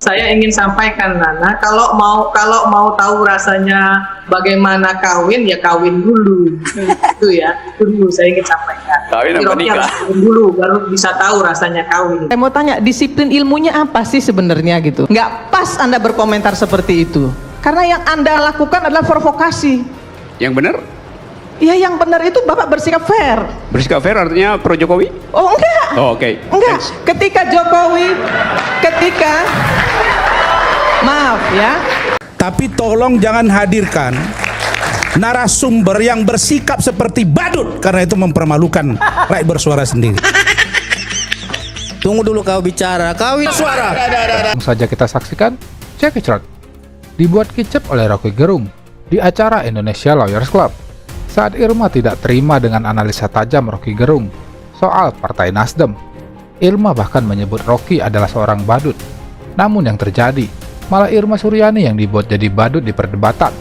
Saya ingin sampaikan, Nana, kalau mau tahu rasanya bagaimana kawin, ya kawin dulu. Itu ya, dulu saya ingin sampaikan. Kawin apa nikah? Kawin dulu, baru bisa tahu rasanya kawin. Saya mau tanya, disiplin ilmunya apa sih sebenarnya gitu? Nggak pas Anda berkomentar seperti itu. Karena yang Anda lakukan adalah provokasi. Yang benar? Ya yang benar itu Bapak bersikap fair. Bersikap fair artinya pro Jokowi? Oh enggak. Oh, oke. Enggak. Ketika maaf ya. Tapi tolong jangan hadirkan narasumber yang bersikap seperti badut, karena itu mempermalukan rakyat bersuara sendiri. Tunggu dulu kau bicara, kawin suara. Langsung saja kita saksikan Check It Out, dibuat kicep oleh Rocky Gerung di acara Indonesia Lawyers Club saat Irma tidak terima dengan analisa tajam Rocky Gerung soal Partai Nasdem. Irma bahkan menyebut Rocky adalah seorang badut. Namun yang terjadi malah Irma Suryani yang dibuat jadi badut di perdebatan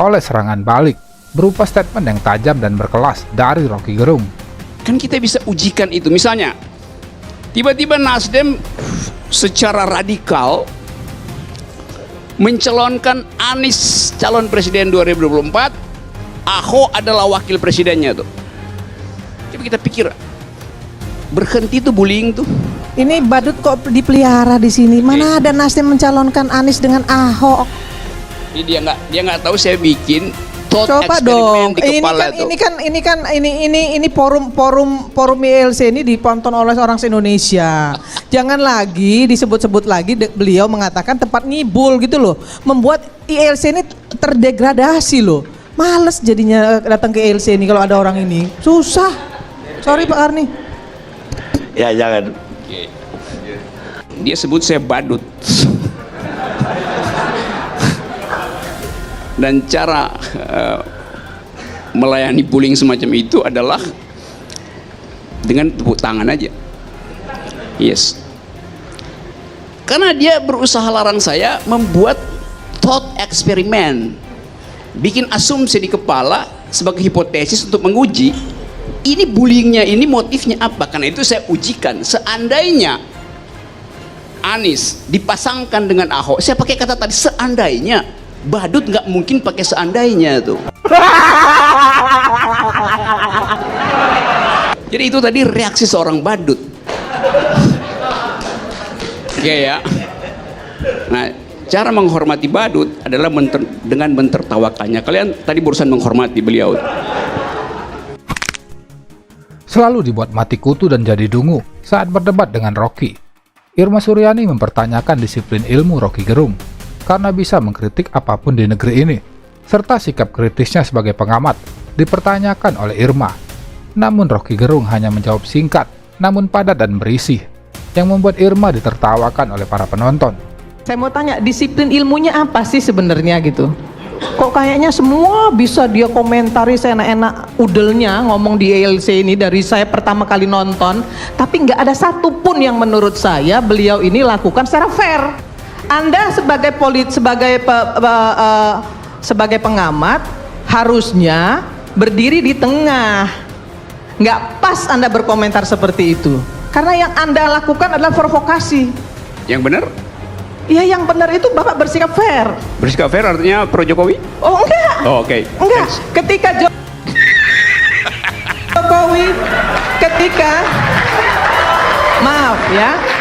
oleh serangan balik berupa statement yang tajam dan berkelas dari Rocky Gerung. Kan kita bisa ujikan itu. Misalnya, tiba-tiba Nasdem secara radikal mencalonkan Anies calon presiden 2024, Ahok adalah wakil presidennya tuh. Coba kita pikir, berhenti tuh bullying tuh. Ini badut kok dipelihara di sini. Mana ada Nasdem mencalonkan Anies dengan Ahok? Ini dia nggak tahu saya bikin thought Coba eksperimen dong. di kepala tuh. Ini forum ILC ini ditonton oleh orang se-Indonesia. Jangan lagi disebut-sebut lagi beliau mengatakan tempat ngibul gitu loh. Membuat ILC ini terdegradasi loh. Males jadinya datang ke ILC ini kalau ada orang ini. Susah. Sorry Pak Arni. Ya jangan. Dia sebut saya badut. Dan cara melayani bullying semacam itu adalah dengan tepuk tangan aja. Yes. Karena dia berusaha larang saya membuat thought eksperimen, bikin asumsi di kepala sebagai hipotesis untuk menguji ini bullyingnya, ini motifnya apa. Karena itu saya ujikan, seandainya Anies dipasangkan dengan Ahok, saya pakai kata tadi seandainya, badut nggak mungkin pakai seandainya tuh. Jadi itu tadi reaksi seorang badut. Oke ya. Nah, cara menghormati badut adalah dengan mentertawakannya. Kalian tadi barusan menghormati beliau. Selalu dibuat mati kutu dan jadi dungu saat berdebat dengan Rocky. Irma Suryani mempertanyakan disiplin ilmu Rocky Gerung karena bisa mengkritik apapun di negeri ini, serta sikap kritisnya sebagai pengamat dipertanyakan oleh Irma. Namun Rocky Gerung hanya menjawab singkat namun padat dan berisi, yang membuat Irma ditertawakan oleh para penonton. Saya mau tanya, disiplin ilmunya apa sih sebenarnya gitu? Kok kayaknya semua bisa dia komentari seenak-enak udelnya ngomong di ILC ini dari saya pertama kali nonton, tapi nggak ada satupun yang menurut saya beliau ini lakukan secara fair. Anda sebagai pengamat harusnya berdiri di tengah. Nggak pas Anda berkomentar seperti itu. Karena yang Anda lakukan adalah provokasi. Yang benar? Ya yang benar itu Bapak bersikap fair. Bersikap fair artinya pro Jokowi? Oh enggak. Oh, oke. Enggak. Thanks.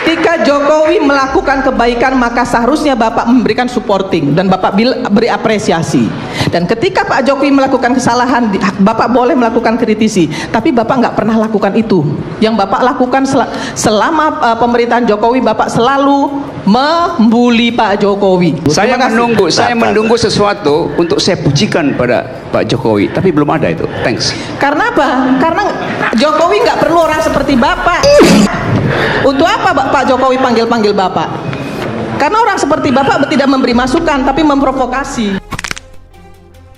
Ketika Jokowi melakukan kebaikan maka seharusnya Bapak memberikan supporting dan Bapak beri apresiasi. Dan ketika Pak Jokowi melakukan kesalahan, Bapak boleh melakukan kritisi. Tapi Bapak nggak pernah lakukan itu. Yang Bapak lakukan selama pemerintahan Jokowi, Bapak selalu membuli Pak Jokowi. Saya menunggu sesuatu untuk saya pujikan pada Pak Jokowi, tapi belum ada itu. Thanks. Karena apa? Karena Jokowi nggak perlu orang seperti Bapak. Untuk apa Pak Jokowi panggil-panggil Bapak? Karena orang seperti Bapak tidak memberi masukan, tapi memprovokasi.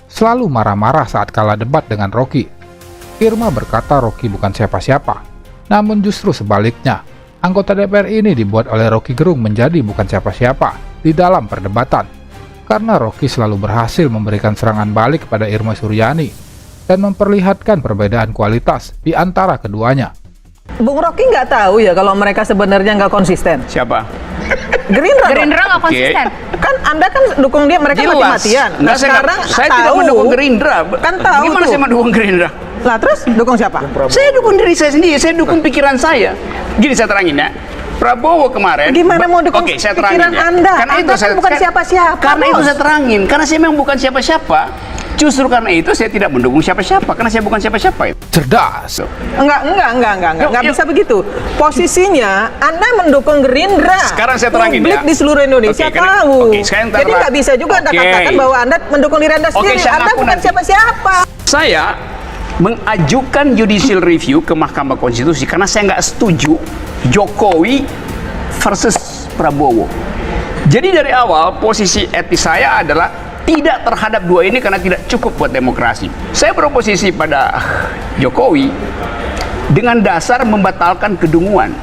Selalu marah-marah saat kalah debat dengan Rocky. Irma berkata Rocky bukan siapa-siapa. Namun justru sebaliknya, anggota DPR ini dibuat oleh Rocky Gerung menjadi bukan siapa-siapa di dalam perdebatan. Karena Rocky selalu berhasil memberikan serangan balik kepada Irma Suryani dan memperlihatkan perbedaan kualitas di antara keduanya. Bung Rocky nggak tahu ya kalau mereka sebenarnya nggak konsisten. Siapa? Gerindra. Gerindra nggak konsisten. Kan Anda kan dukung dia, mereka Jelas. mati-matian. Enggak, saya tidak mendukung Gerindra. Kan tahu Gimana tuh. saya mendukung Gerindra? Lah terus dukung siapa? Saya dukung diri saya sendiri, saya dukung pikiran saya. Gini saya terangin ya. Prabowo kemarin. Gimana mau dukung Oke, saya terangin pikiran ya. Anda? Karena Anda itu kan saya bukan siapa-siapa, Karena itu Bos. saya terangin. Karena saya memang bukan siapa-siapa. Justru karena itu saya tidak mendukung siapa-siapa. Karena saya bukan siapa-siapa itu. Cerdas. Enggak Yuk. bisa begitu. Posisinya Anda mendukung Gerindra. Sekarang saya terangin Publik ya. di seluruh Indonesia Oke, karena- tahu. oke, sekarang Jadi nggak bisa juga Anda Oke. katakan bahwa Anda mendukung diri Anda Oke, sendiri. saya Anda ngaku bukan nanti. siapa-siapa. Saya mengajukan judicial review ke Mahkamah Konstitusi karena saya nggak setuju Jokowi versus Prabowo. Jadi dari awal posisi etis saya adalah tidak terhadap dua ini karena tidak cukup buat demokrasi. Saya beroposisi pada Jokowi dengan dasar membatalkan kedunguan.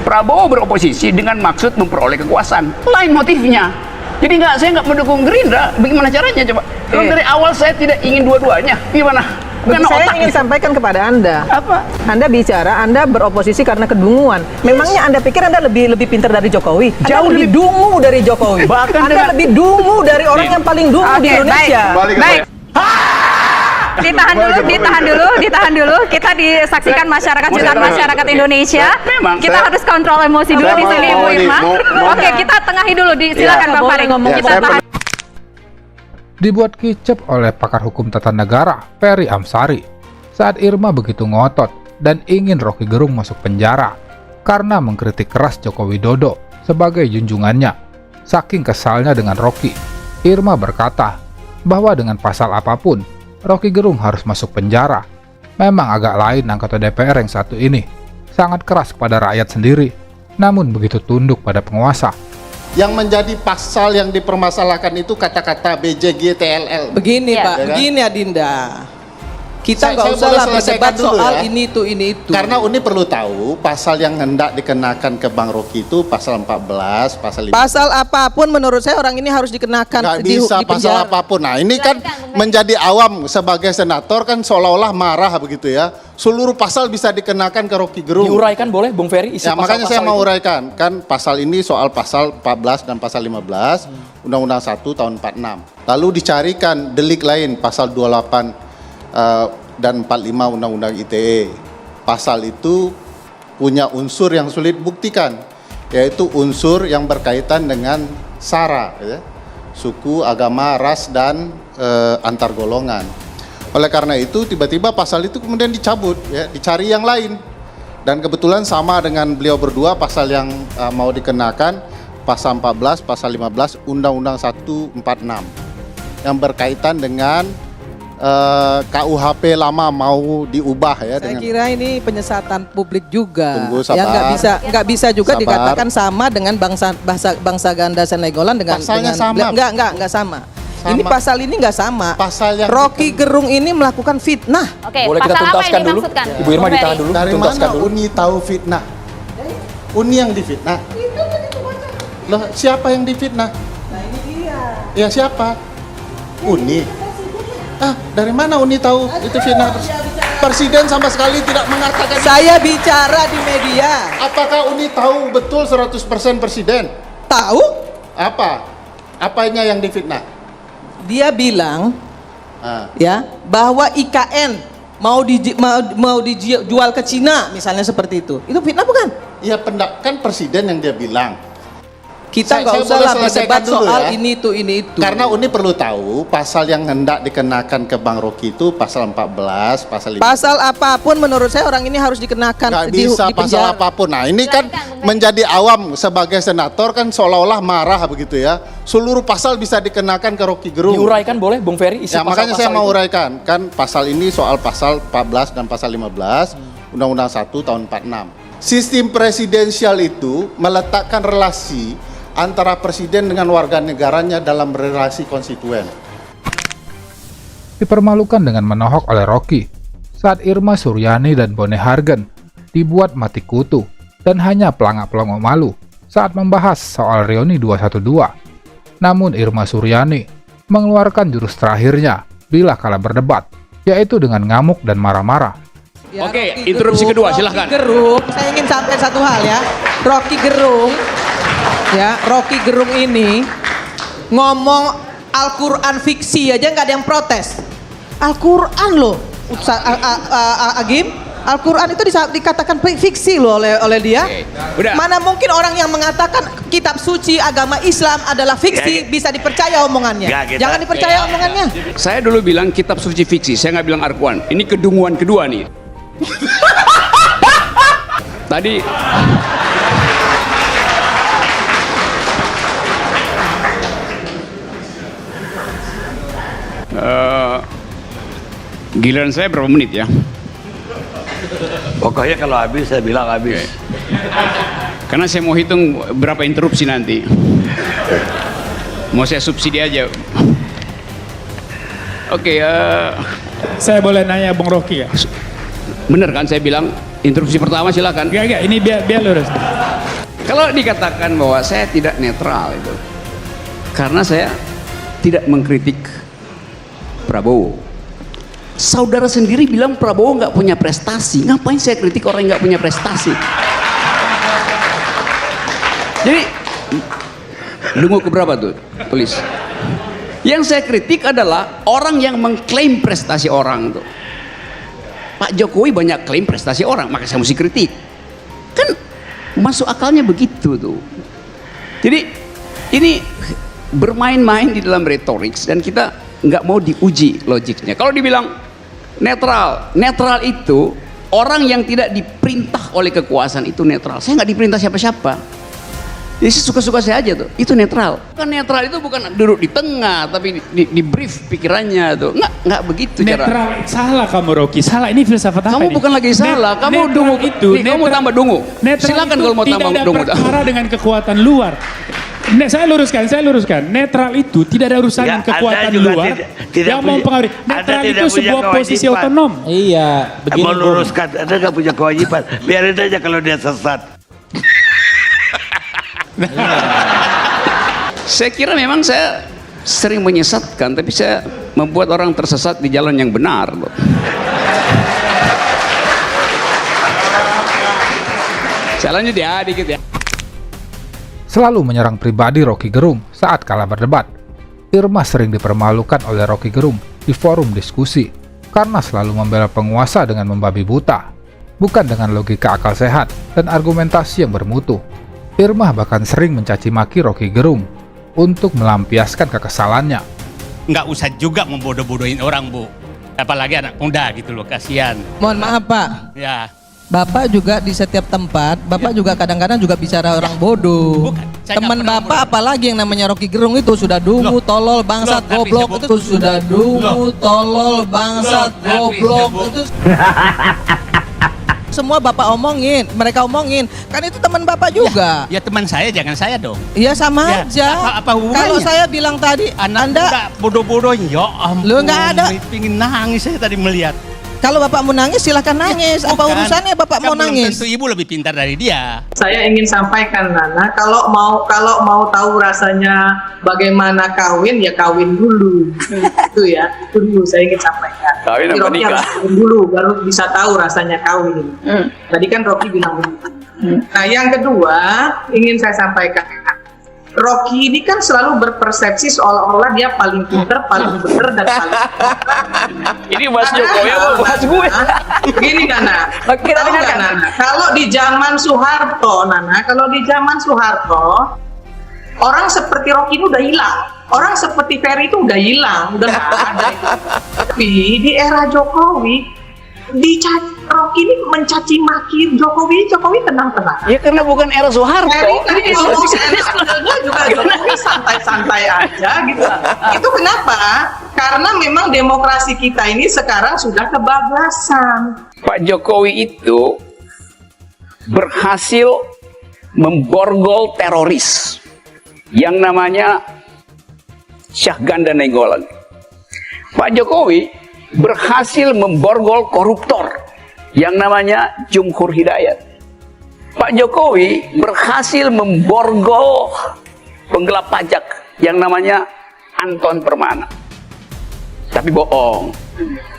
Prabowo beroposisi dengan maksud memperoleh kekuasaan. Lain motifnya. Jadi saya nggak mendukung Gerindra. Bagaimana caranya coba? Kalau dari awal saya tidak ingin dua-duanya. Gimana? Bagi Karena saya otak ingin gitu. sampaikan kepada Anda. Apa? Anda bicara, Anda beroposisi karena kedunguan. Memangnya Anda pikir Anda lebih pintar dari Jokowi? Jauh Anda lebih dungu dari Jokowi. Bahkan Anda dengan- lebih dungu dari orang yang paling dungu di Oke, Indonesia. baik. Ditahan dulu. Kita disaksikan masyarakat, jutaan masyarakat Indonesia. Memang, Kita saya- harus kontrol emosi dulu saya di sini, mau Bu ini, Irma. mau- Oke, kita tengahi dulu. Silakan Bang Farid. Ya, Kita saya tahan. Dibuat kicep oleh pakar hukum tata negara, Ferry Amsari, saat Irma begitu ngotot dan ingin Rocky Gerung masuk penjara karena mengkritik keras Joko Widodo sebagai junjungannya. Saking kesalnya dengan Rocky, Irma berkata bahwa dengan pasal apapun, Rocky Gerung harus masuk penjara. Memang agak lain anggota DPR yang satu ini, sangat keras kepada rakyat sendiri, namun begitu tunduk pada penguasa. Yang menjadi pasal yang dipermasalahkan itu kata-kata BJG TLL. Begini Ya. Pak, Ya kan? begini Adinda. Kita nggak Saya usah boleh lah selesaikan berdebat dulu soal ya. ini itu. Karena Uni perlu tahu pasal yang hendak dikenakan ke Bang Rocky itu pasal 14, pasal 5. Pasal apapun menurut saya orang ini harus dikenakan Nggak bisa di pasal penjara. apapun. Nah ini kan menjadi awam sebagai senator kan seolah-olah marah begitu ya. Seluruh pasal bisa dikenakan ke Rocky Gerung. Diuraikan boleh Bung Ferry isi Ya makanya saya pasal-pasal mau itu? uraikan. Kan pasal ini soal pasal 14 dan pasal 15 Undang-Undang 1 tahun 46. Lalu dicarikan delik lain pasal 28 dan 45 Undang-Undang ITE. Pasal itu punya unsur yang sulit buktikan, yaitu unsur yang berkaitan dengan SARA, ya. Suku, agama, ras, dan antar golongan. Oleh karena itu tiba-tiba pasal itu kemudian dicabut, ya, dicari yang lain. Dan kebetulan sama dengan beliau berdua pasal yang mau dikenakan, pasal 14, pasal 15 Undang-Undang 146 yang berkaitan dengan KUHP lama mau diubah ya. Saya dengan kira ini penyesatan publik juga. Tunggu, yang sabar. nggak bisa juga Sabar. dikatakan sama dengan bangsa ganda Senegolan dengan Pasalnya dengan, sama. Nggak sama. Sama. Ini pasal ini nggak sama. Pasal yang Rocky Gerung ini melakukan fitnah. Oke, Boleh kita pasal apa tuntaskan yang dulu? dimaksudkan? Ibu Irma Bung Ferry? ditahan dulu. dari tuntaskan mana dulu. Uni tahu fitnah? Uni yang difitnah. Loh, siapa yang difitnah? Nah ini dia. Ya siapa? Uni. Dari mana Uni tahu itu fitnah? Presiden sama sekali tidak mengatakan. Saya bicara di media. Apakah Uni tahu betul 100% presiden? Tahu? Apa? Apanya yang difitnah? Dia bilang Ah. ya bahwa IKN mau dijual ke Cina misalnya seperti itu. Itu fitnah bukan? Ya kan presiden yang dia bilang. Kita Saya nggak usah boleh lah selesaikan berdebat dulu soal ya. ini itu. Karena Uni perlu tahu pasal yang hendak dikenakan ke Bang Rocky itu pasal 14, pasal 5. Pasal apapun menurut saya orang ini harus dikenakan Nggak bisa di pasal penjara. apapun. Nah ini kan menjadi awam sebagai senator kan seolah-olah marah begitu ya. Seluruh pasal bisa dikenakan ke Rocky Gerung. Diuraikan boleh Bung Ferry isi Ya makanya saya pasal-pasal mau itu? uraikan. Kan pasal ini soal pasal 14 dan pasal 15 Undang-Undang 1 tahun 46. Sistem presidensial itu meletakkan relasi antara presiden dengan warga negaranya dalam relasi konstituen. Dipermalukan dengan menohok oleh Rocky saat Irma Suryani dan Bone Hargen dibuat mati kutu dan hanya pelangak-pelongok malu saat membahas soal reuni 212. Namun Irma Suryani mengeluarkan jurus terakhirnya bila kalah berdebat, yaitu dengan ngamuk dan marah-marah. Ya, Oke, Rocky interupsi Gerung, kedua, Rocky silahkan. Gerung, saya ingin sampaikan satu hal ya. Rocky Gerung Ya, Rocky Gerung ini ngomong Al-Quran fiksi aja nggak ada yang protes. Al-Quran loh, Agim. Al-Quran itu dikatakan fiksi loh oleh dia. Udah. Mana mungkin orang yang mengatakan kitab suci agama Islam adalah fiksi bisa dipercaya omongannya. Jangan dipercaya omongannya. Saya dulu bilang kitab suci fiksi, saya nggak bilang Al-Quran. Ini kedunguan kedua nih. Tadi giliran saya berapa menit ya? Pokoknya kalau habis saya bilang habis. Karena saya mau hitung berapa interupsi nanti. Mau saya subsidi aja. Oke, saya boleh nanya Bung Rocky ya? Bener kan saya bilang interupsi pertama silakan. Enggak, ini biar lurus. Kalau dikatakan bahwa saya tidak netral itu karena saya tidak mengkritik Prabowo. Saudara sendiri bilang Prabowo nggak punya prestasi. Ngapain saya kritik orang yang nggak punya prestasi? Jadi dungu keberapa tuh? Tulis. Yang saya kritik adalah orang yang mengklaim prestasi orang tuh. Pak Jokowi banyak klaim prestasi orang, maka saya mesti kritik. Kan masuk akalnya begitu tuh. Jadi ini bermain-main di dalam retorik dan kita nggak mau diuji logiknya. Kalau dibilang netral itu orang yang tidak diperintah oleh kekuasaan itu netral. Saya nggak diperintah siapa-siapa. Jadi suka-suka saya aja tuh. Itu netral. Kan netral itu bukan duduk di tengah, tapi di brief pikirannya tuh. Nggak begitu cara. Netral salah kamu Rocky. Salah, ini filsafat apa kamu ini? bukan lagi salah. Kamu dungu itu. Kamu mau tambah dungu. Silakan kalau mau tambah dungu. Tidak ada perkara dengan kekuatan luar. Saya luruskan. Netral itu tidak ada urusan dengan kekuatan luar yang mempengaruhi. Netral itu sebuah posisi otonom. Iya, begini. Meluruskan, Anda nggak punya kewajiban. Biarin aja kalau dia sesat. Saya kira memang saya sering menyesatkan, tapi saya membuat orang tersesat di jalan yang benar loh. Saya lanjut ya, dikit ya. Selalu menyerang pribadi Rocky Gerung saat kalah berdebat. Irma sering dipermalukan oleh Rocky Gerung di forum diskusi karena selalu membela penguasa dengan membabi buta, bukan dengan logika akal sehat dan argumentasi yang bermutu. Irma bahkan sering mencaci maki Rocky Gerung untuk melampiaskan kekesalannya. Nggak usah juga membodoh-bodohin orang, Bu. Apalagi anak muda gitu loh, kasihan. Mohon maaf Pak. Ya. Bapak juga di setiap tempat, Bapak juga kadang-kadang juga bicara orang bodoh. Teman Bapak apalagi yang namanya Rocky Gerung itu sudah dungu, tolol, bangsat, goblok, itu sudah dungu, tolol, bangsat, goblok, itu semua Bapak omongin, mereka omongin. Kan itu teman Bapak juga. Ya teman saya, jangan saya dong. Iya sama aja. Apa hubungannya? Kalau saya bilang tadi, Anda bodoh-bodohin, ya ampun. Lu nggak ada. Pingin nangis saya tadi melihat. Kalau Bapak mau nangis silahkan nangis. Apa urusannya Bapak mau nangis? Tentu Ibu lebih pintar dari dia. Saya ingin sampaikan Nana, kalau mau tahu rasanya bagaimana kawin ya kawin dulu. Itu ya, itu dulu saya ingin sampaikan. Kawin apa Rocky nikah? harus kawin dulu baru bisa tahu rasanya kawin. Tadi kan Rocky bilang begitu. Nah, yang kedua ingin saya sampaikan, Rocky ini kan selalu berpersepsi seolah-olah dia paling pintar, paling benar dan paling ini Mas Jokowi apa Mas gue? Gini Nana, tahu nggak Nana? Kalau di zaman Soeharto, Nana, kalau di zaman Soeharto, orang seperti Rocky itu udah hilang, orang seperti Ferry itu udah hilang, udah nggak ada. Tapi di era Jokowi, Rocky ini mencaci maki Jokowi tenang-tenang. Ya karena bukan era Soeharto. Ini juga Jokowi santai-santai aja gitu. Itu kenapa? Karena memang demokrasi kita ini sekarang sudah kebablasan. Pak Jokowi itu berhasil memborgol teroris yang namanya Syahganda Nainggolan. Pak Jokowi berhasil memborgol koruptor yang namanya Jumhur Hidayat. Pak Jokowi berhasil memborgol penggelap pajak yang namanya Anton Permana. Tapi bohong.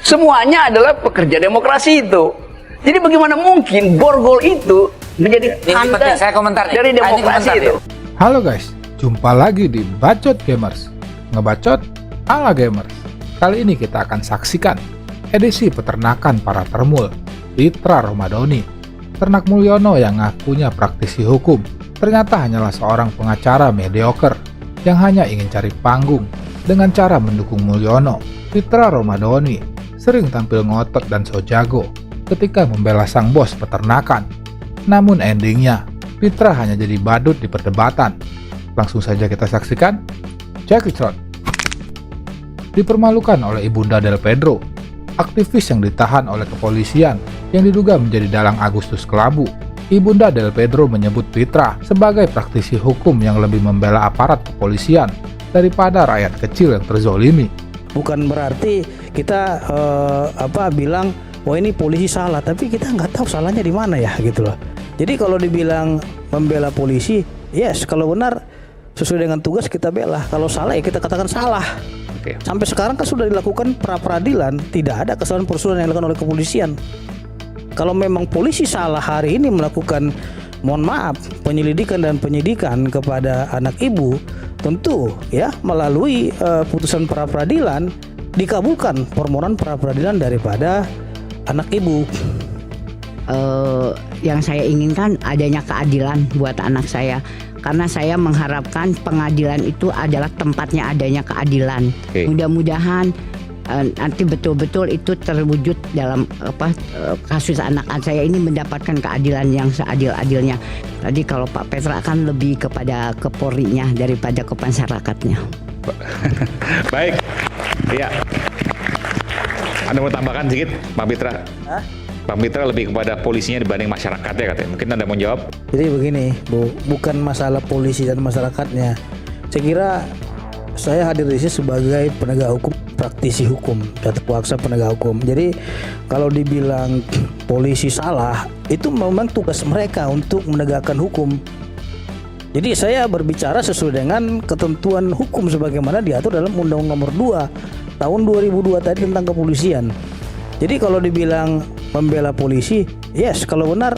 Semuanya adalah pekerja demokrasi itu. Jadi bagaimana mungkin borgol itu menjadi tanda saya komentar dari demokrasi itu? Halo guys, jumpa lagi di Bacot Gamers. Ngebacot ala gamers. Kali ini kita akan saksikan edisi peternakan para termul, Pitra Romadoni. Ternak Mulyono yang ngakunya praktisi hukum, ternyata hanyalah seorang pengacara mediocre yang hanya ingin cari panggung dengan cara mendukung Mulyono. Pitra Romadoni sering tampil ngotot dan so jago ketika membela sang bos peternakan. Namun endingnya, Pitra hanya jadi badut di perdebatan. Langsung saja kita saksikan. Check it out. Dipermalukan oleh Ibunda Del Pedro, aktivis yang ditahan oleh kepolisian yang diduga menjadi dalang Agustus Kelabu. Ibunda Del Pedro menyebut Pitra sebagai praktisi hukum yang lebih membela aparat kepolisian daripada rakyat kecil yang terzolimi. Bukan berarti kita bilang, wah ini polisi salah, tapi kita nggak tahu salahnya di mana ya gitu loh. Jadi kalau dibilang membela polisi, yes, kalau benar sesuai dengan tugas kita bela, kalau salah ya kita katakan salah. Sampai sekarang kan sudah dilakukan pra-peradilan, tidak ada kesalahan prosedural yang dilakukan oleh kepolisian. Kalau memang polisi salah hari ini melakukan, mohon maaf, penyelidikan dan penyidikan kepada anak ibu, tentu ya melalui putusan pra-peradilan dikabulkan permohonan pra-peradilan daripada anak ibu. Yang saya inginkan adanya keadilan buat anak saya. Karena saya mengharapkan pengadilan itu adalah tempatnya adanya keadilan. Mudah-mudahan nanti betul-betul itu terwujud dalam kasus anak saya ini mendapatkan keadilan yang seadil-adilnya. Tadi kalau Pak Petra kan lebih kepada ke Polri-nya daripada ke masyarakatnya. Baik, iya. Anda mau tambahkan sedikit, Pak Pitra? Pak Pitra lebih kepada polisinya dibanding masyarakatnya katanya. Mungkin Anda mau jawab? Jadi begini, Bu, bukan masalah polisi dan masyarakatnya. Saya kira saya hadir di sini sebagai penegak hukum, praktisi hukum, tata kuasa penegak hukum. Jadi kalau dibilang polisi salah, itu memang tugas mereka untuk menegakkan hukum. Jadi saya berbicara sesuai dengan ketentuan hukum sebagaimana diatur dalam Undang-Undang Nomor 2 Tahun 2002 tadi tentang kepolisian. Jadi kalau dibilang membela polisi, yes, kalau benar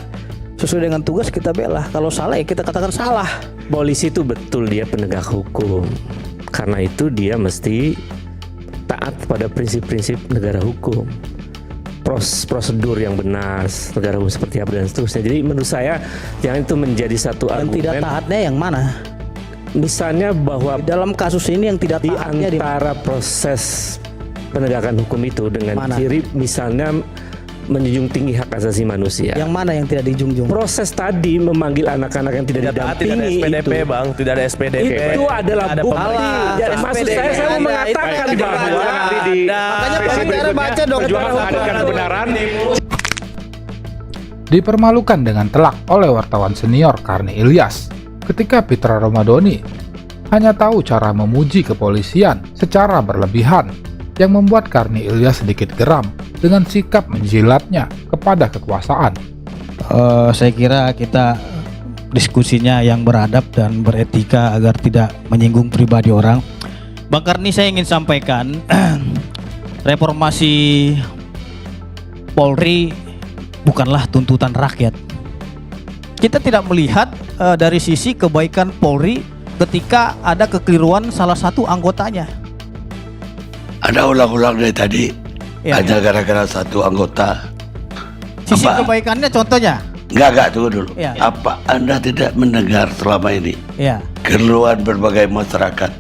sesuai dengan tugas kita bela, kalau salah ya kita katakan salah. Polisi itu betul dia penegak hukum, karena itu dia mesti taat pada prinsip-prinsip negara hukum, prosedur yang benar negara hukum seperti apa dan seterusnya. Jadi menurut saya jangan itu menjadi satu argumen. Yang tidak taatnya yang mana? Misalnya bahwa dalam kasus ini yang tidak taatnya di antara proses penegakan hukum itu dengan ciri misalnya menjunjung tinggi hak asasi manusia. Yang mana yang tidak dijunjung? Proses tadi memanggil anak-anak yang tidak didampingi tidak ada SPDP, itu, Bang, tidak ada SPDP. Itu adalah bukti. Ya, maksud saya mau mengatakan bahwa makanya pengacara baca dong kebenaran. Dipermalukan dengan telak oleh wartawan senior Karni Ilyas ketika Pitra Romadoni hanya tahu cara memuji kepolisian secara berlebihan, yang membuat Karni Ilyas sedikit geram dengan sikap menjilatnya kepada kekuasaan. Saya kira kita diskusinya yang beradab dan beretika agar tidak menyinggung pribadi orang. Bang Karni, saya ingin sampaikan reformasi Polri bukanlah tuntutan rakyat. Kita tidak melihat dari sisi kebaikan Polri ketika ada kekeliruan salah satu anggotanya. Ada ulang-ulang dari tadi, hanya gara-gara satu anggota. Sisi kebaikannya contohnya? Enggak, tunggu dulu. Apa Anda tidak mendengar selama ini keluhan berbagai masyarakat?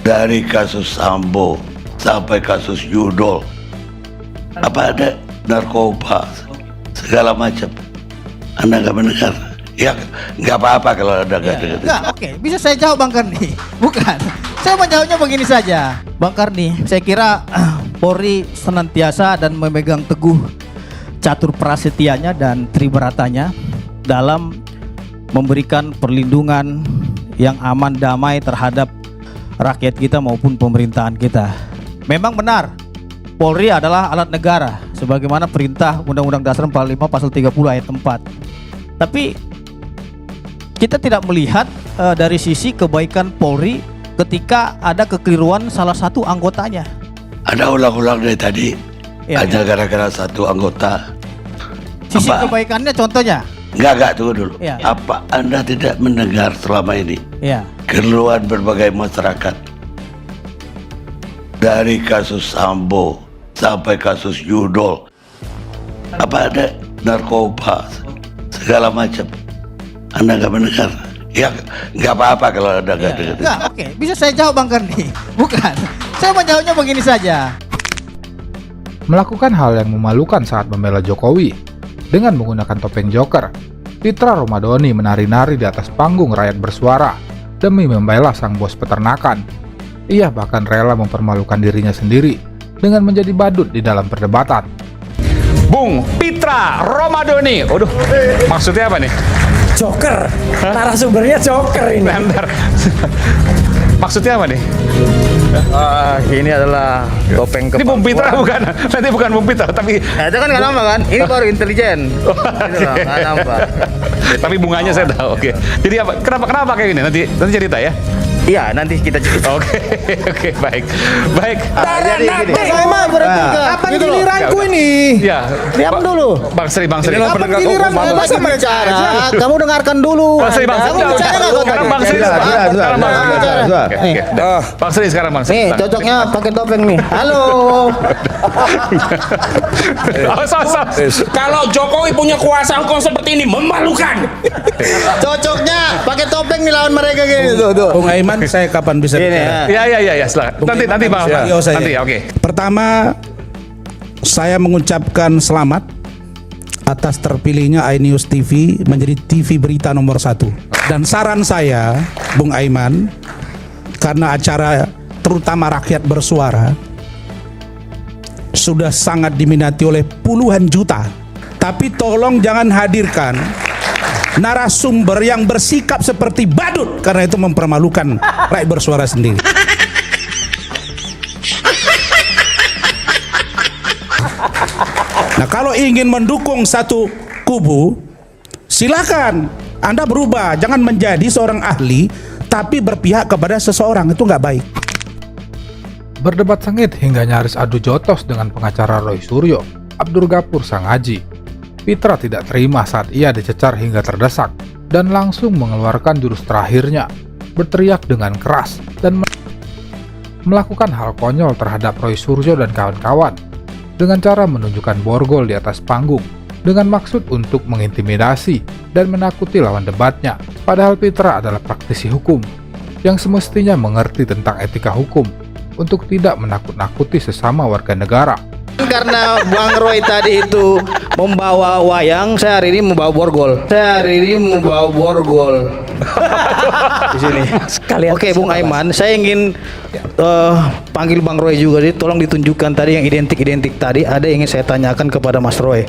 Dari kasus Sambo sampai kasus Yudol, apa ada narkoba, segala macam. Anda nggak mendengar? Ya, nggak apa-apa kalau Anda nggak dengar. Enggak, oke. Bisa saya jawab Bang Karni? Bukan. Saya menjawabnya begini saja. Bang Karni, saya kira Polri senantiasa dan memegang teguh catur prasetyanya dan triberatanya dalam memberikan perlindungan yang aman damai terhadap rakyat kita maupun pemerintahan kita. Memang benar, Polri adalah alat negara sebagaimana perintah Undang-Undang Dasar 45 Pasal 30 ayat 4. Tapi kita tidak melihat dari sisi kebaikan Polri ketika ada kekeliruan salah satu anggotanya. Ada ulang-ulang dari tadi, hanya gara-gara satu anggota. Sisi kebaikannya contohnya? Enggak, tunggu dulu. Ya. Apa Anda tidak mendengar selama ini Ya. keluhan berbagai masyarakat dari kasus Sambo sampai kasus Yudol, apa ada narkoba segala macam? Anda nggak mendengar? Ya nggak apa-apa kalau Anda nggak dengar. Enggak, oke. Bisa saya jawab Bang Karni? Bukan. Saya menjawabnya begini saja. Melakukan hal yang memalukan saat membela Jokowi dengan menggunakan topeng Joker, Fitra Romadhoni menari-nari di atas panggung rakyat bersuara demi membela sang bos peternakan. Ia bahkan rela mempermalukan dirinya sendiri dengan menjadi badut di dalam perdebatan. Bung Fitra Romadhoni. Waduh, maksudnya apa nih? Joker. Narasumbernya Joker ini. Bentar. Maksudnya apa nih? Ini adalah topeng Ini Bung Fitra bukan? Nanti bukan Bung Fitra, tapi itu kan nggak nambah kan? Ini baru intelijen. Nggak nambah. tapi bunganya saya tahu. Oke. Jadi apa? Kenapa kayak gini? Nanti cerita ya. Iya, nanti kita cerita. Oke, baik. Jadi gini. Kapan giliranku ini? Ya. Diam dulu. Bang Sri. Kapan giliran masa bicara? Kamu dengarkan dulu. Bang Sri. Kamu bicara nggak kau tadi? Bang Sri. Bang Sri sekarang Bang Sri. Nih, cocoknya pakai topeng nih. Halo. Kalau Jokowi punya kuasa hukum seperti ini memalukan. Cocoknya pakai topeng nih lawan mereka gini tuh. Bung Aiman, saya kapan bisa bicara? Ya, silakan. Nanti Bang. Nanti, oke. Pertama, saya mengucapkan selamat atas terpilihnya iNews TV menjadi TV berita nomor 1. Dan saran saya, Bung Aiman, karena acara terutama rakyat bersuara sudah sangat diminati oleh puluhan juta, tapi tolong jangan hadirkan narasumber yang bersikap seperti badut, karena itu mempermalukan rakyat bersuara sendiri. Nah, kalau ingin mendukung satu kubu, silakan Anda berubah, jangan menjadi seorang ahli tapi berpihak kepada seseorang, itu nggak baik. Berdebat sengit hingga nyaris adu jotos dengan pengacara Roy Suryo, Abdur Gapur Sangaji. Fitra tidak terima saat ia dicecar hingga terdesak dan langsung mengeluarkan jurus terakhirnya, berteriak dengan keras dan melakukan hal konyol terhadap Roy Suryo dan kawan-kawan dengan cara menunjukkan borgol di atas panggung dengan maksud untuk mengintimidasi dan menakuti lawan debatnya. Padahal Fitra adalah praktisi hukum yang semestinya mengerti tentang etika hukum untuk tidak menakut-nakuti sesama warga negara. Karena Bang Roy tadi itu membawa wayang, saya hari ini membawa borgol. Di sini. Oke, Bung Aiman, saya ingin panggil Bang Roy juga. Jadi tolong ditunjukkan tadi yang identik tadi. Ada yang ingin saya tanyakan kepada Mas Roy.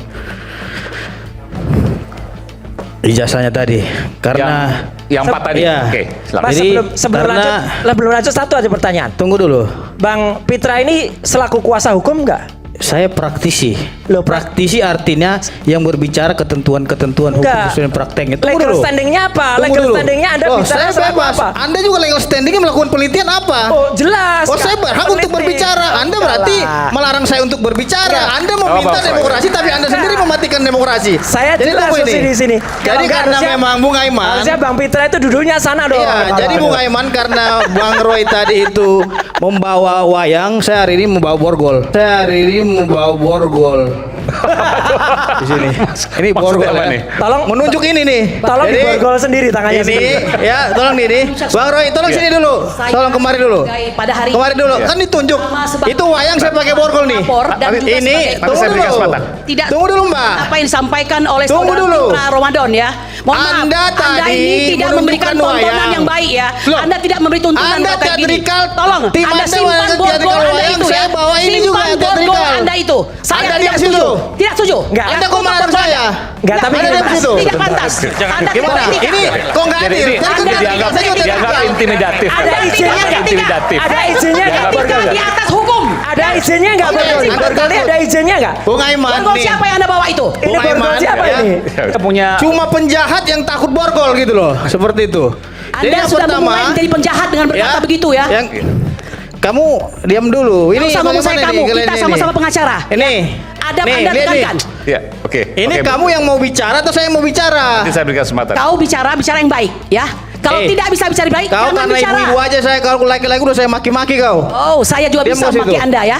Ijazahnya tadi, karena yang 4 tadi. Iya. Oke, Mas, sebelum lanjut satu aja pertanyaan. Tunggu dulu. Bang Fitra ini selaku kuasa hukum nggak? Saya praktisi. Praktisi artinya yang berbicara ketentuan-ketentuan hukum sesuai prakteknya. Legal standingnya apa? Legal standingnya Anda bicara saya bebas. apa? Anda juga legal standingnya melakukan penelitian apa? Oh, jelas. Saya berhak untuk berbicara. Anda berarti melarang saya untuk berbicara. Anda meminta demokrasi, tapi Anda sendiri mematikan demokrasi. Saya jadi jelas di sini. Jadi karena memang Bung Aiman, harusnya Bang Fitra itu duduknya sana dong. Iya, jadi Bung Aiman karena Bang Roy tadi itu membawa wayang, saya hari ini membawa borgol. Di sini. Ini borgol ya. Tolong menunjuk ini nih. Tolong diborgol sendiri tangannya ini sendiri. Ya, tolong ini. Bang Roy, tolong sini dulu. Tolong kemari dulu. Kemari dulu. Kan ditunjuk. Itu wayang saya pakai borgol nih. Ini tunggu dulu. Tunggu dulu, Mbak. Apa yang disampaikan oleh Tunggu dulu. Saudara Ramadan ya. Mohon maaf, Anda ini tidak memberikan tontonan yang baik ya. Anda tidak memberi tuntunan kayak gini. Tolong, Anda simpan borgol Anda itu ya. Simpan borgol Anda itu. Saya tidak setuju. Tidak setuju. Enggak. Anda kok melarang saya? Enggak, tapi tidak pantas. Anda gimana? Ini kok enggak adil? Dianggap intimidatif. Ada izinnya enggak? Ada izinnya enggak? Di atas hukum. Ada izinnya enggak? Borgolnya ada izinnya enggak? Bung Aiman borgol siapa yang Anda bawa itu? Ini borgol siapa ini? Kita punya cuma penjahat yang takut borgol gitu loh. Seperti itu. Anda sudah memulai menjadi penjahat dengan berkata begitu ya. kamu diam dulu. Ini sama saya kamu, kita sama-sama pengacara. Ini. Ada Anda tekankan. Ya, oke. Ini kamu yang mau bicara atau saya yang mau bicara? Nanti saya berikan kesempatan. Kau bicara yang baik, ya. Kalau tidak bisa bicara baik, kau jangan karena bicara. ibu-ibu aja saya, kalau laki-laki udah saya maki-maki kau. Oh, saya juga bisa maki Anda ya.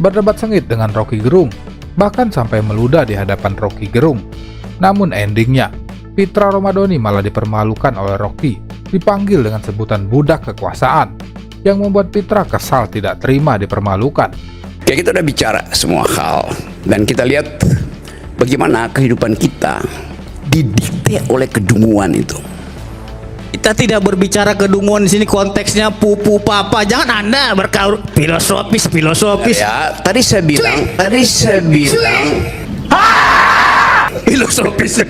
Berdebat sengit dengan Rocky Gerung, bahkan sampai meludah di hadapan Rocky Gerung. Namun endingnya, Fitra Romadhoni malah dipermalukan oleh Rocky, dipanggil dengan sebutan budak kekuasaan, yang membuat Fitra kesal tidak terima dipermalukan. Ya, kita udah bicara semua hal, dan kita lihat bagaimana kehidupan kita didikte oleh kedunguan itu. Kita tidak berbicara kedunguan di sini, konteksnya pupu papa. Jangan Anda berkaur filosofis. Ya, tadi saya bilang filosofis.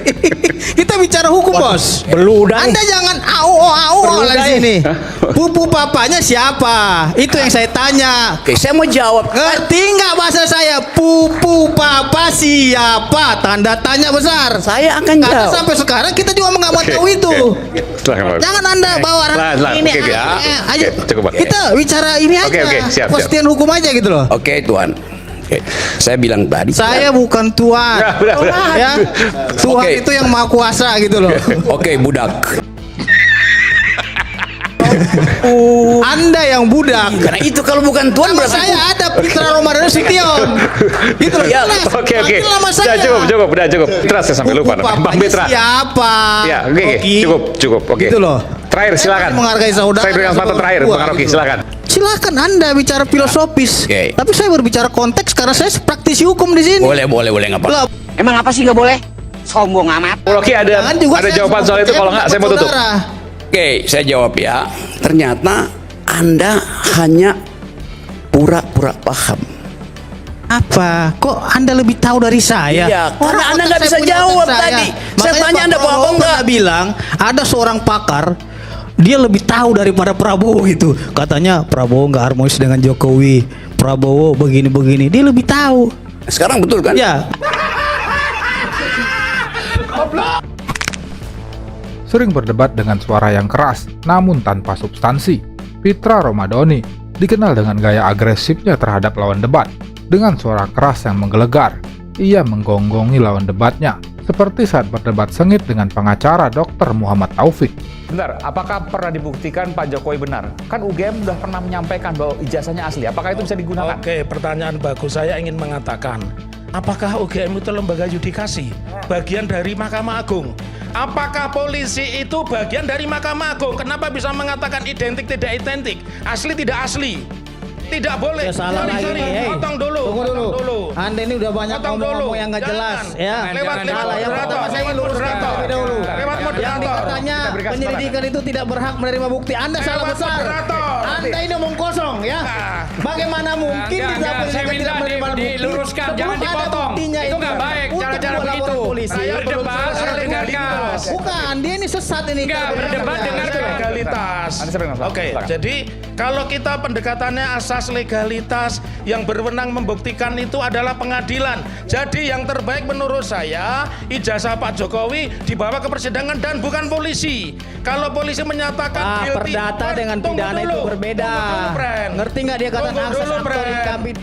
Kita bicara hukum, Bos. Beludang. Anda jangan au di sini. Pupu papanya siapa? Itu yang saya tanya. Oke, saya mau jawab. Ngerti nggak bahasa saya? Pupu papa siapa? Tanda tanya besar. Saya akan jawab. Karena sampai sekarang kita juga nggak mau tahu itu. Jangan Anda bawa ini aja. Kita bicara ini aja. Pastian hukum aja gitu loh. Oke, Tuan. Oke. Saya bilang tadi. Saya bukan Tuhan. Ya. Tuhan itu yang maha kuasa gitu loh. Oke, budak. Anda yang budak. Karena itu kalau bukan Tuhan berarti saya ada Fitra Romadhoni Sution. Gitu loh. Ya. Oke. Cukup. Fitra saya sampai lupa. Bang Fitra. Siapa? Ya, oke. Cukup. Oke. Gitu loh. Terakhir silakan. Menghargai saudara. Saya berikan kesempatan terakhir, Bang Rocky, silakan. Silakan Anda bicara filosofis. Tapi saya berbicara konteks karena saya praktisi hukum di sini. Boleh nggak apa. Emang apa sih nggak boleh? Sombong amat. Rocky ada jawaban soal itu, kalau nggak saya mau tutup. Oke, saya jawab ya. Ternyata Anda hanya pura-pura paham. Apa? Kok Anda lebih tahu dari saya? Iya, karena Anda nggak bisa jawab tadi. Saya tanya Anda paham apa enggak? Bilang ada seorang pakar, dia lebih tahu daripada Prabowo gitu. Katanya Prabowo nggak harmonis dengan Jokowi. Prabowo begini-begini. Dia lebih tahu. Sekarang betul kan? Ya. Sering berdebat dengan suara yang keras, namun tanpa substansi. Fitra Romadhoni dikenal dengan gaya agresifnya terhadap lawan debat. Dengan suara keras yang menggelegar, ia menggonggongi lawan debatnya, seperti saat berdebat sengit dengan pengacara Dr. Muhammad Taufik. Bentar, apakah pernah dibuktikan Pak Jokowi benar? Kan UGM sudah pernah menyampaikan bahwa ijazahnya asli. Apakah itu bisa digunakan? Oke, pertanyaan bagus. Saya ingin mengatakan, apakah UGM itu lembaga yudikasi? Bagian dari Mahkamah Agung. Apakah polisi itu bagian dari Mahkamah Agung? Kenapa bisa mengatakan identik tidak identik? Asli tidak asli? Tidak boleh. Salah lagi nih. Potong dulu. Tunggu dulu. Anda ini udah banyak ngomong yang nggak jelas. Ya. Lewat yang pertama saya ingin luruskan terlebih dahulu. Yang dikatanya penyelidikan itu tidak berhak menerima bukti. Anda salah besar. Anda ini omong kosong ya. Bagaimana mungkin tidak menerima bukti? Diluruskan, jangan dipotong. Itu nggak baik cara-cara begitu. Berdebat dengarkan. Bukan, dia ini sesat ini. Enggak, berdebat dengarkan. Legalitas. Oke, jadi kalau kita pendekatannya asas legalitas, yang berwenang membuktikan itu adalah pengadilan. Jadi yang terbaik menurut saya, ijazah Pak Jokowi dibawa ke persidangan dan bukan polisi. Kalau polisi menyatakan guilty, perdata dengan pidana itu berbeda. Ngerti nggak dia kata asas aktor incumbent?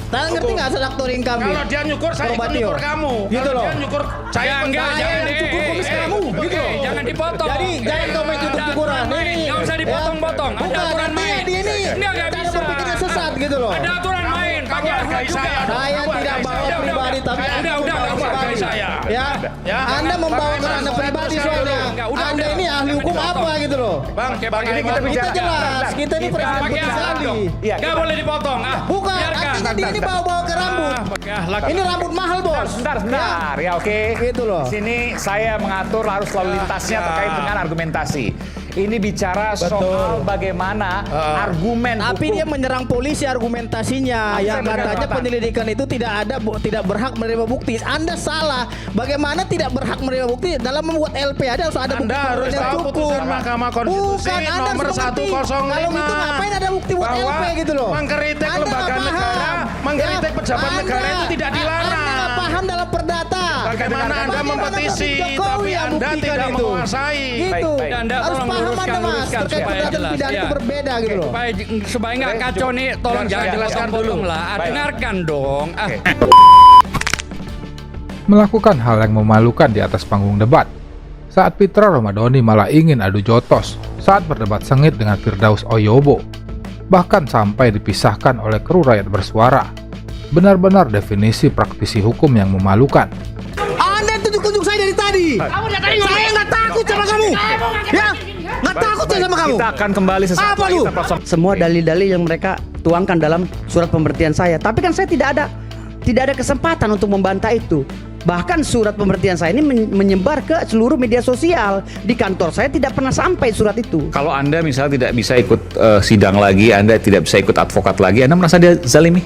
Ngerti nggak asas aktor incumbent? Kalau dia nyukur, saya ikut nyukur kamu. Gitu loh. Dia nyukur, saya enggak, jangan cukur kumis kamu. Gitu loh. Jangan dipotong. Jadi jangan kau main cukur-cukuran. Nggak usah dipotong-potong. Ada aturan main. Dia ini nggak bisa. Berpikirnya sesat gitu loh. Ada aturan main. Kamu hargai saya. Saya tidak bawa pribadi, tapi udah hargai saya. Ya. Anda membawa ke ranah pribadi soalnya. Anda ini ahli hukum apa gitu loh. Bang, ini kita bicara. Kita jelas. Kita ini presiden putih sekali. Nggak boleh dipotong. Bukan. Artinya dia ini bawa-bawa ke rambut. Ini rambut mahal, Bos. Sebentar. Ya oke. Gitu loh. Sini saya mengatur arus lalu lintasnya terkait dengan argumentasi. Ini bicara soal bagaimana argumen tapi hukum. dia menyerang polisi argumentasinya yang katanya penyelidikan itu tidak berhak menerima bukti. Anda salah. Bagaimana tidak berhak menerima bukti? Dalam membuat LP ada harus ada bukti. Anda harus tahu putusan Mahkamah Konstitusi nomor 105. Kalau itu ngapain ada bukti buat LP gitu loh? Mengkritik lembaga negara, mengkritik pejabat negara itu tidak dilarang. Anda nggak paham dalam perdata. Bagaimana Anda mempetisi tapi Anda tidak menguasai. Gitu. Anda Harus tolong paham luruskan, Anda, Mas. luruskan Terkait supaya perbuatan jelas, pidana ya. itu berbeda gitu loh. Supaya nggak kacau nih, tolong jangan jelaskan dulu lah. Dengarkan dong. Melakukan hal yang memalukan di atas panggung debat. Saat Pitra Ramadhani malah ingin adu jotos saat berdebat sengit dengan Firdaus Oyobo. Bahkan sampai dipisahkan oleh kru Rakyat Bersuara. Benar-benar definisi praktisi hukum yang memalukan. Anda tunjuk-tunjuk saya dari tadi. Saya nggak takut sama kamu. Ya, nggak takut saya sama kamu. Kita akan kembali sesaat Apa lagi. lu? Tetap bersama. Semua dalil-dalil yang mereka tuangkan dalam surat pemberhentian saya. Tapi kan saya tidak ada kesempatan untuk membantah itu. Bahkan surat pemberhentian saya ini menyebar ke seluruh media sosial. Di kantor saya tidak pernah sampai surat itu. Kalau Anda misalnya tidak bisa ikut sidang lagi, Anda tidak bisa ikut advokat lagi, Anda merasa dia zalimi?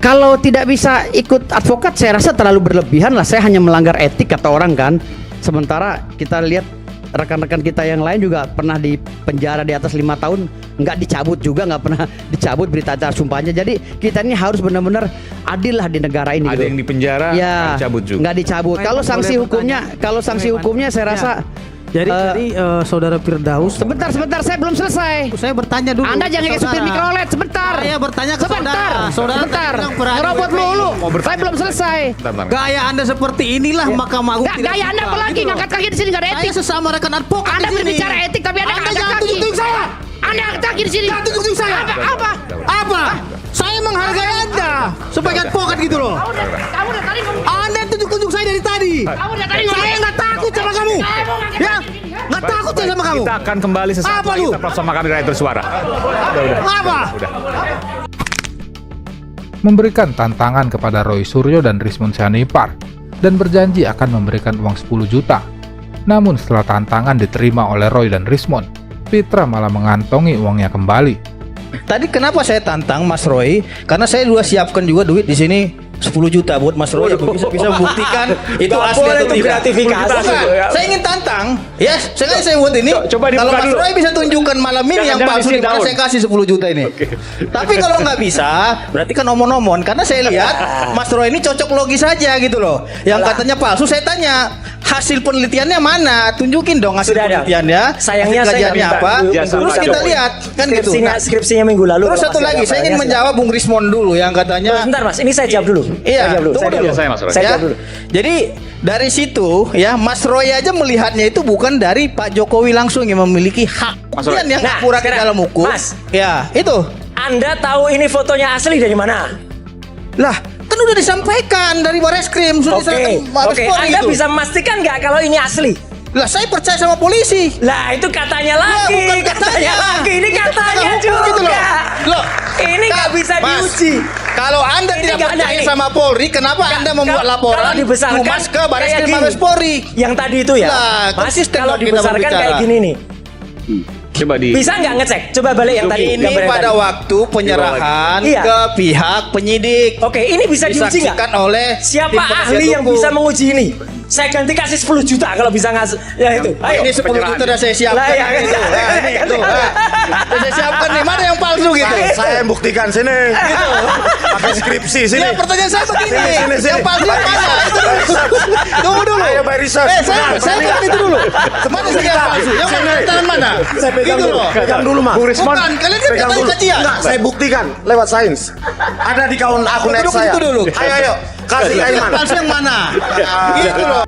Kalau tidak bisa ikut advokat, saya rasa terlalu berlebihan lah. Saya hanya melanggar etik kata orang kan. Sementara kita lihat rekan-rekan kita yang lain juga pernah di penjara di atas 5 tahun, nggak dicabut juga, nggak pernah dicabut berita acara sumpahnya. Jadi kita ini harus benar-benar adil lah di negara ini. Ada gitu. yang di penjara, ya, nggak dicabut juga. Nggak dicabut. Kalau sanksi hukumnya, saya rasa. Jadi saudara Firdaus. Sebentar, saya belum selesai. Saya bertanya dulu. Anda jangan kayak supir mikrolet, sebentar. Saya bertanya ke saudara. Sebentar. Ngerobot dulu. Saya belum selesai. Gaya Anda seperti inilah Mahkamah Agung. Nggak, gaya Anda apa lagi? Ngangkat kaki di sini nggak ada etik. Saya sesama rekan advokat Anda di sini. berbicara etik tapi Anda angkat jangan kaki. tunjuk saya. Anda angkat kaki di sini. Jangan tunjuk saya. Apa? Saya menghargai Anda sebagai advokat gitu loh. Kamu udah tadi ngomong. Anda tunjuk-tunjuk saya dari tadi. Kamu udah tadi ngomong. Saya nggak takut sama kamu. Ya, nggak takut saya sama kamu. Kita akan kembali sesaat Apa lagi. lu? Tetap bersama kami Rakyat Bersuara. Apa? Memberikan tantangan kepada Roy Suryo dan Rismon Sianipar dan berjanji akan memberikan uang 10 juta. Namun setelah tantangan diterima oleh Roy dan Rismon, Pitra malah mengantongi uangnya kembali. Tadi kenapa saya tantang Mas Roy? Karena saya sudah siapkan juga duit di sini 10 juta buat Mas Roy bisa membuktikan itu asli atau tidak. Saya ingin tantang, ya. Sengaja saya buat ini. Kalau Mas Roy bisa tunjukkan malam ini yang palsu di mana saya kasih 10 juta ini. Tapi kalau nggak bisa, berarti kan omon-omon. Karena saya lihat Mas Roy ini cocok logis saja gitu loh. Yang katanya palsu, saya tanya hasil penelitiannya mana? Tunjukin dong hasil penelitiannya. Sayangnya hasil saya kajiannya apa? Terus kita lihat kan gitu. Skripsinya minggu lalu. Terus satu lagi, saya ingin menjawab Bung Rismon dulu yang katanya. Sebentar Mas, ini saya jawab dulu. Iya, tunggu dulu. Saya jawab dulu. Jadi dari situ ya Mas Roy aja melihatnya itu bukan dari Pak Jokowi langsung yang memiliki hak. Kemudian yang akurat di dalam hukum. Mas, ya itu. Anda tahu ini fotonya asli dari mana? Lah, kan udah disampaikan dari Bareskrim. Oke, Anda bisa memastikan nggak kalau ini asli? Lah saya percaya sama polisi. Lah itu katanya lagi, katanya lagi. Ini katanya juga. Gitu loh. Ini nggak bisa diuji. Kalau Anda tidak percaya sama Polri, kenapa Anda membuat laporan Humas ke Bareskrim Mabes Polri? Yang tadi itu ya, Mas, kalau dibesarkan kayak gini nih. Coba bisa nggak ngecek? Coba balik yang tadi. Ini pada waktu penyerahan ke pihak penyidik. Oke, ini bisa diuji nggak? Oleh siapa ahli yang bisa menguji ini? Saya ganti kasih 10 juta kalau bisa ngasih. Ya itu. Ayo. Ini 10 juta udah saya siapkan. Saya siapkan nih, mana yang palsu gitu? Saya yang buktikan sini. Pakai skripsi sini. Ya pertanyaan saya begini. Yang palsu yang mana? Tunggu dulu. Ayo by research. Saya kan itu dulu. Mana sih yang palsu? Yang mana? Mana? Saya pegang dulu. Pegang dulu, Mas. Bukan, kalian kan pegang kajian. Enggak, saya buktikan lewat sains. Ada di akun net saya. Duduk dulu. Ayo. Kasih Aiman. Palsu yang mana? Gitu loh.